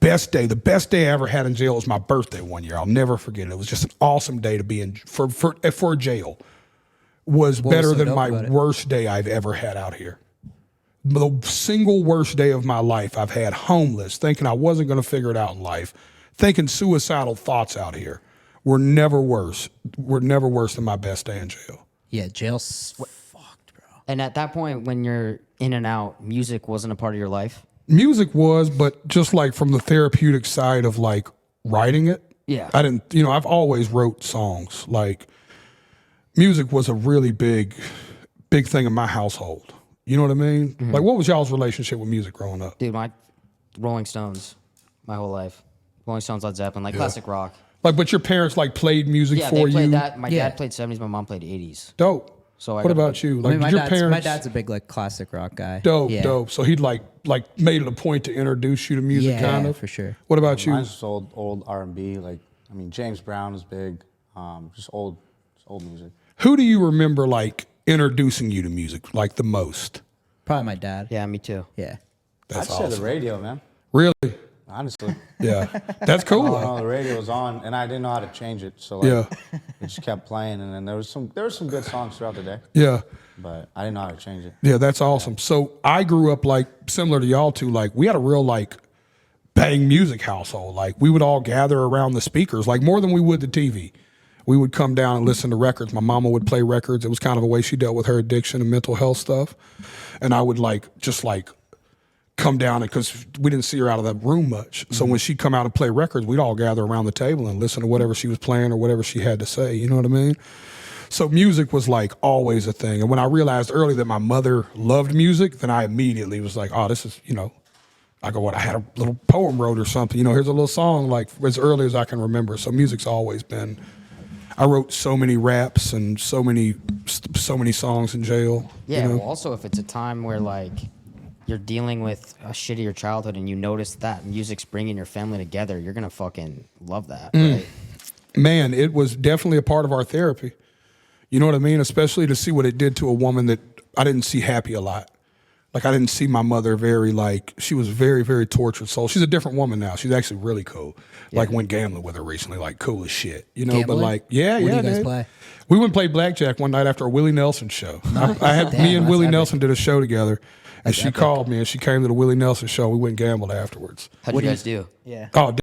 best day. The best day I ever had in jail was my birthday one year. I'll never forget it. It was just an awesome day to be in for jail. Was better than my worst day I've ever had out here. The single worst day of my life I've had homeless, thinking I wasn't going to figure it out in life, thinking suicidal thoughts out here were never worse. Were never worse than my best day in jail. Yeah, jail's fucked, bro. And at that point, when you're in and out, music wasn't a part of your life? Music was, but just like from the therapeutic side of like writing it. Yeah. I didn't, you know, I've always wrote songs. Like music was a really big thing in my household. You know what I mean? Mm-hmm. Like what was y'all's relationship with music growing up? Dude, my Rolling Stones, my whole life. Rolling Stones, Led Zeppelin, like classic rock. Like, but your parents like played music for you? Yeah, they played that. My dad played 70s, my mom played 80s. Dope. So what about you? Like, I mean, your parents? My dad's a big like classic rock guy. Dope. So he'd like made it a point to introduce you to music, kind of. For sure. What about you? Mine's just old R&B. Like, I mean, James Brown is big. Just old music. Who do you remember like introducing you to music like the most? Probably my dad. Yeah, me too. Yeah. That's I'd awesome. say the radio, man. Really? Honestly. Yeah. That's cool. No, the radio was on, and I didn't know how to change it. So like, it just kept playing, and then there was some good songs throughout the day. Yeah. But I didn't know how to change it. Yeah, that's awesome. So I grew up like similar to y'all two. Like we had a real like bang music household. Like we would all gather around the speakers, like more than we would the TV. We would come down and listen to records. My mama would play records. It was kind of a way she dealt with her addiction and mental health stuff. And I would just come down, because we didn't see her out of that room much. So when she'd come out and play records, we'd all gather around the table and listen to whatever she was playing or whatever she had to say. You know what I mean? So music was like always a thing. And when I realized early that my mother loved music, then I immediately was like, oh, this is, I had a little poem wrote or something. Here's a little song, like as early as I can remember. So music's always been. I wrote so many raps and so many songs in jail. Yeah. Well, also if it's a time where like you're dealing with a shittier childhood and you notice that music's bringing your family together, you're gonna fucking love that. Right? Man, it was definitely a part of our therapy. You know what I mean? Especially to see what it did to a woman that I didn't see happy a lot. Like I didn't see my mother she was very, very tortured soul. She's a different woman now. She's actually really cool. Yeah. Like went gambling with her recently, like cool as shit. Gambling? But like, yeah. What do you guys play? We went and played blackjack one night after a Willie Nelson show. Nice. Me and Willie Nelson did a show together, and she called me and she came to the Willie Nelson show. We went and gambled afterwards. How'd you guys do? Yeah. Oh,